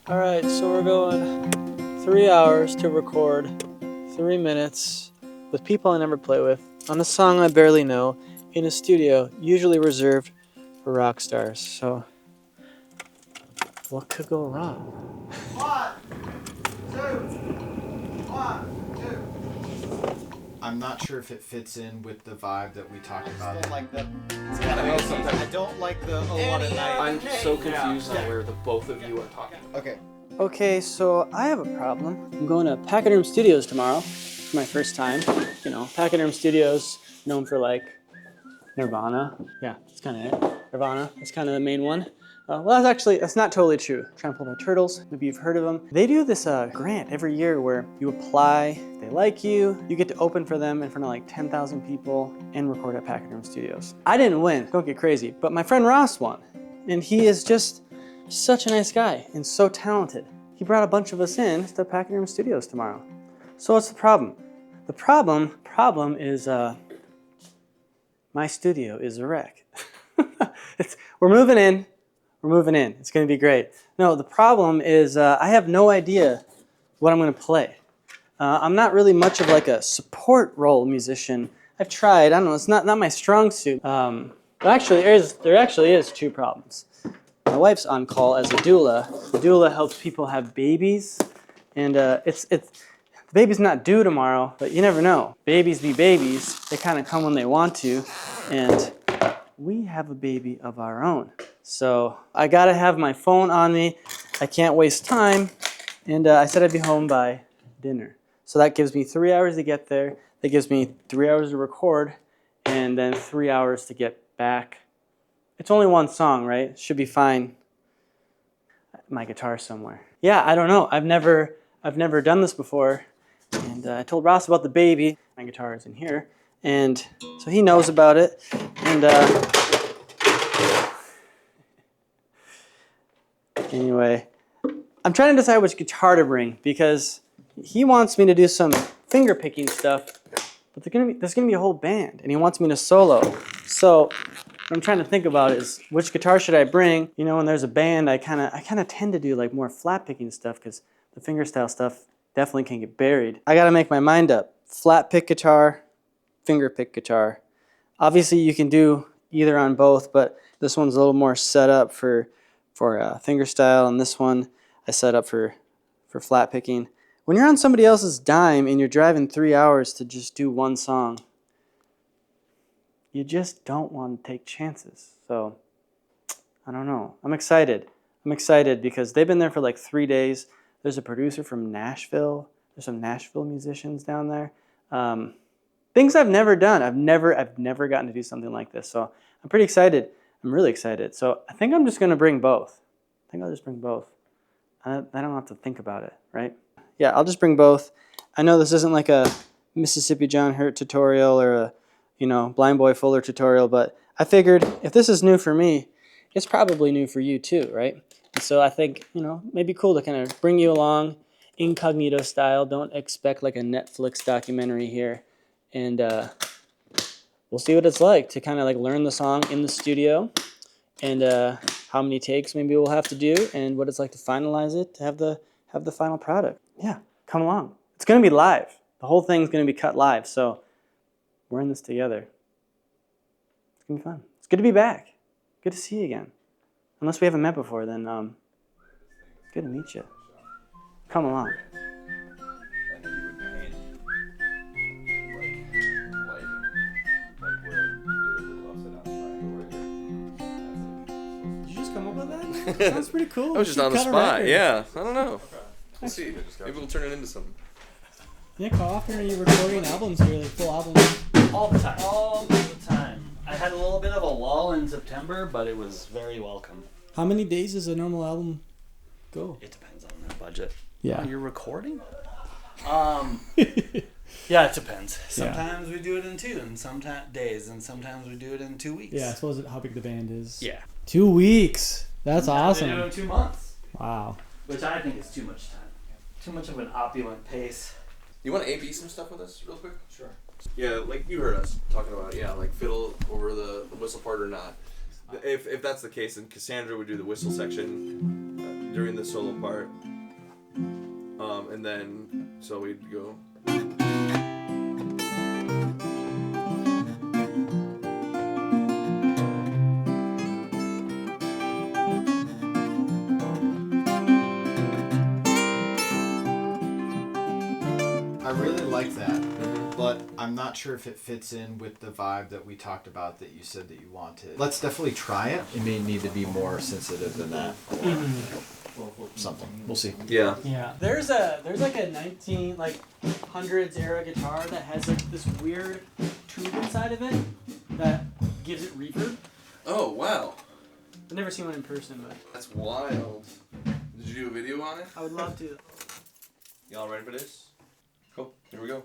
All right, so we're going 3 hours to record 3 minutes with people I never play with on a song I barely know in a studio usually reserved for rock stars. So what could go wrong? 1, 2, 1, 2. I'm not sure if it fits in with the vibe that we talked about. I don't like the. I don't like the a lot of night. I'm so confused on where the both of you are talking. Okay. Okay, so I have a problem. I'm going to Pachyderm Studios tomorrow for my first time. You know, Pachyderm Studios, known for like Nirvana. Yeah, that's kind of it. Nirvana, that's kind of the main one. Well, that's not totally true. Trampled by Turtles, maybe you've heard of them. They do this grant every year where you apply, they like you get to open for them in front of like 10,000 people and record at Pachyderm Studios. I didn't win, don't get crazy, but my friend Ross won. And he is just such a nice guy and so talented. He brought a bunch of us in to Pachyderm Studios tomorrow. So what's the problem? The problem is my studio is a wreck. We're moving in. It's going to be great. No, the problem is I have no idea what I'm going to play. I'm not really much of like a support role musician. I've tried. I don't know. It's not my strong suit. But actually, there actually is two problems. My wife's on call as a doula. The doula helps people have babies, and the baby's not due tomorrow, but you never know. Babies be babies. They kind of come when they want to, and we have a baby of our own. So I gotta have my phone on me. I can't waste time. And I said I'd be home by dinner. So that gives me 3 hours to get there. That gives me 3 hours to record, and then 3 hours to get back. It's only one song, right? Should be fine. My guitar's somewhere. Yeah, I don't know. I've never done this before. And I told Ross about the baby. My guitar is in here. And so he knows about it. And anyway, I'm trying to decide which guitar to bring because he wants me to do some finger picking stuff, but there's gonna be a whole band, and he wants me to solo. So what I'm trying to think about is which guitar should I bring? You know, when there's a band, I kind of tend to do like more flat picking stuff because the fingerstyle stuff definitely can get buried. I gotta make my mind up. Flat pick guitar, finger pick guitar. Obviously, you can do either on both, but this one's a little more set up for fingerstyle, and this one I set up for flat picking. When you're on somebody else's dime and you're driving 3 hours to just do one song, you just don't want to take chances. So I don't know. I'm excited because they've been there for like 3 days. There's a producer from Nashville. There's some Nashville musicians down there. Things I've never done. I've never gotten to do something like this. So I'm pretty excited. I'm really excited. So I think I'm just going to bring both. I think I'll just bring both. I don't have to think about it, right? Yeah, I'll just bring both. I know this isn't like a Mississippi John Hurt tutorial or a, Blind Boy Fuller tutorial, but I figured if this is new for me, it's probably new for you too, right? And so I think, maybe cool to kind of bring you along incognito style. Don't expect like a Netflix documentary here. And we'll see what it's like to kind of like learn the song in the studio and how many takes maybe we'll have to do and what it's like to finalize it, to have the final product. Yeah, come along. It's going to be live. The whole thing's going to be cut live, so we're in this together. It's going to be fun. It's good to be back. Good to see you again. Unless we haven't met before, then it's good to meet you. Come along. Sounds pretty cool. I was just on the spot. Yeah, I don't know. We'll see. Maybe we'll turn it into something. Nick, how often are you recording albums here, like full albums? All the time. All the time. I had a little bit of a lull in September, but it was very welcome. How many days does a normal album go? It depends on the budget. Yeah. You're recording? Yeah, it depends. Sometimes we do it in 2 and sometimes days, and sometimes we do it in 2 weeks. Yeah, I suppose how big the band is. Yeah. 2 weeks. That's awesome. We do it in 2 months. Wow. Which I think is too much time. Too much of an opulent pace. You want to A/B some stuff with us real quick? Sure. Yeah, like you heard us talking about, like fiddle over the whistle part or not. If that's the case, then Cassandra would do the whistle section, during the solo part. And then so we'd go. I really like that, but I'm not sure if it fits in with the vibe that we talked about that you said that you wanted. Let's definitely try it. It may need to be more sensitive than that. Or something. We'll see. Yeah. Yeah. There's like a 1900s era guitar that has like this weird tube inside of it that gives it reverb. Oh wow. I've never seen one in person, but That's wild. Did you do a video on it? I would love to. Y'all ready for this? Cool. Here we go.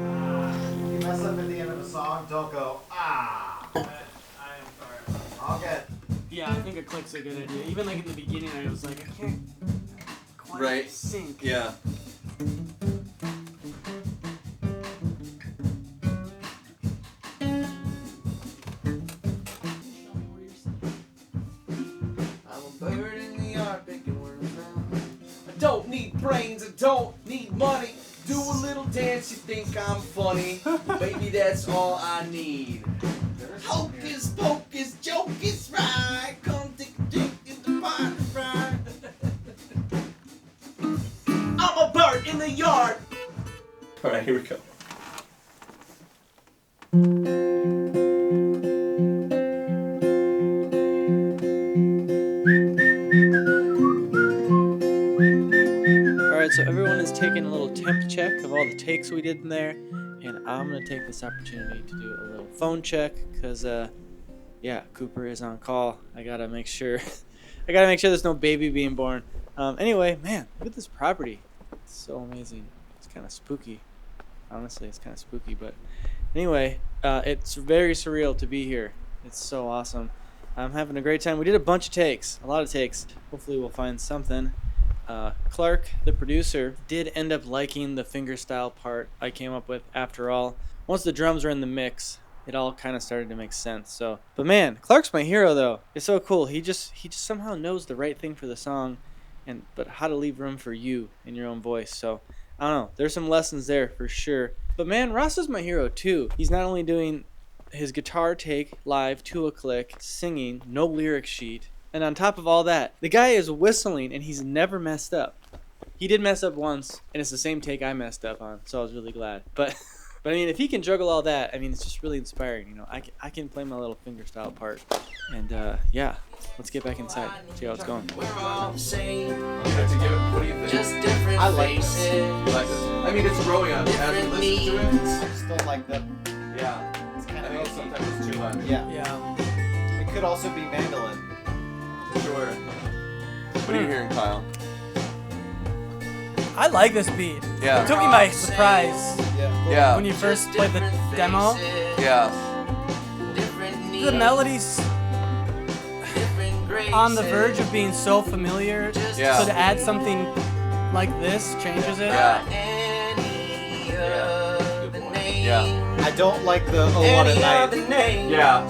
You mess up at the end of a song, don't go, ah. I am sorry. All good. Yeah, I think a click's a good idea. Even like in the beginning, I was like, I can't quite Right. sync. Yeah. I'm a bird in the yard picking worms now. I don't need brains, I don't need money. Do a little dance, you think I'm funny. Baby, that's all I need. Hocus pocus, joke is right. Come take a drink in the fire fry. I'm a bird in the yard. Alright, here we go. Alright, so everyone is taking a little temp check of all the takes we did in there, and I'm going to take this opportunity to do a little phone check, because, yeah, Cooper is on call. I got to make sure, there's no baby being born. Anyway, man, look at this property. It's so amazing. It's kind of spooky. Honestly, it's kind of spooky, but anyway, it's very surreal to be here. It's so awesome. I'm having a great time. We did a bunch of takes, a lot of takes. Hopefully we'll find something. Clark, the producer, did end up liking the fingerstyle part I came up with after all. Once the drums were in the mix, it all kind of started to make sense. So, but man, Clark's my hero though. It's so cool. He just somehow knows the right thing for the song, but how to leave room for you in your own voice. So, I don't know. There's some lessons there for sure. But man, Ross is my hero too. He's not only doing his guitar take live to a click, singing, no lyric sheet. And on top of all that, the guy is whistling and he's never messed up. He did mess up once, and it's the same take I messed up on, so I was really glad. But I mean, if he can juggle all that, I mean, it's just really inspiring. You know, I can play my little fingerstyle part. And yeah, let's get back inside, see how it's going. We're all the same, What do you think? just different I like faces. this. You like this? I mean, it's growing on me as we Different listen to it. needs. I just don't like that. Yeah. It's kind I of think sometimes it's too much. Yeah. Yeah. It could also be mandolin. Sure. What are you hearing, Kyle? I like this beat. Yeah. It took me by surprise Yeah. Yeah. when you first played the Different demo. faces, Yeah. different The needs, melody's different graces. on the verge of being so familiar. Yeah. So to add something like this changes it. Yeah. Any Yeah. other Good point. name. Yeah. I don't like the oh what a Any night. other name. Yeah.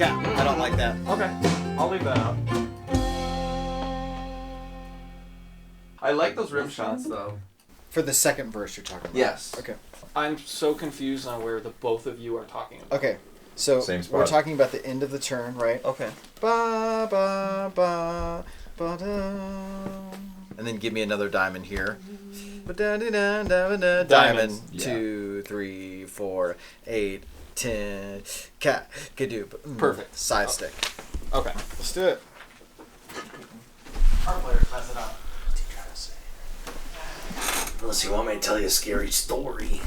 I don't like that. Okay. I'll leave that out. I like those rim shots though. For the second verse you're talking about. Yes. Okay. I'm so confused on where the both of you are talking about. Okay. So Same spot. we're talking about the end of the turn, right? Okay. Ba ba ba ba da. And then give me another diamond here. Diamond. Diamonds. 2, 3, 4, 8, 10. Cat. Gadoop. Perfect. Side stick. Okay. Let's do it. Our players mess it up. Unless you want me to tell you a scary story.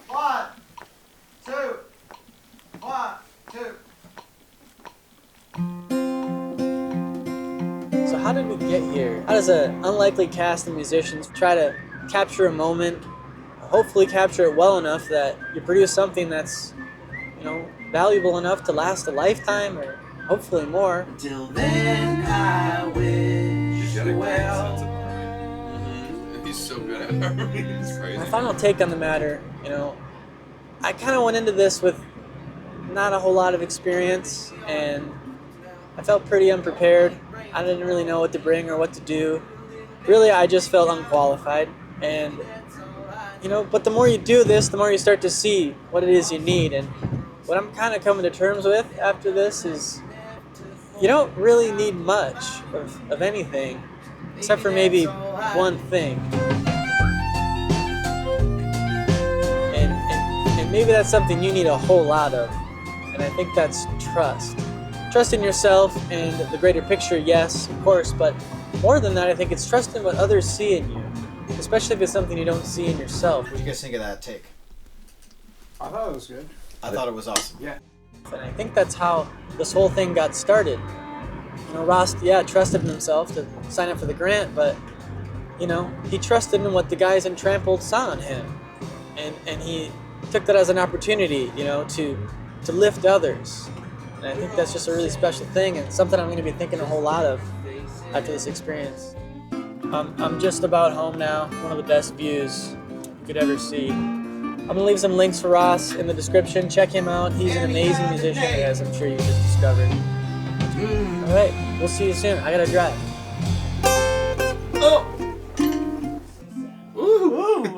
One, two. So how did we get here? How as an unlikely cast of musicians try to capture a moment, hopefully capture it well enough that you produce something that's, you know, valuable enough to last a lifetime or hopefully more. Till then, I wish you well. He's so good at harmony. It's crazy. My final take on the matter, you know, I kind of went into this with not a whole lot of experience, and I felt pretty unprepared. I didn't really know what to bring or what to do. Really, I just felt unqualified. And, you know, but the more you do this, the more you start to see what it is you need. And what I'm kind of coming to terms with after this is you don't really need much of anything, except for maybe one thing. And maybe that's something you need a whole lot of. And I think that's trust. Trust in yourself and the greater picture, yes, of course, but more than that, I think it's trust in what others see in you, especially if it's something you don't see in yourself. What do you guys think of that take? I thought it was good. I thought it was awesome. Yeah. And I think that's how this whole thing got started. You know, Ross, trusted in himself to sign up for the grant, but, you know, he trusted in what the guys in Trampled saw in him. And he took that as an opportunity, you know, to lift others. And I think that's just a really special thing and something I'm going to be thinking a whole lot of after this experience. I'm just about home now, one of the best views you could ever see. I'm going to leave some links for Ross in the description. Check him out. He's an amazing musician, as I'm sure you just discovered. All right, we'll see you soon. I got to drive. Oh! Ooh!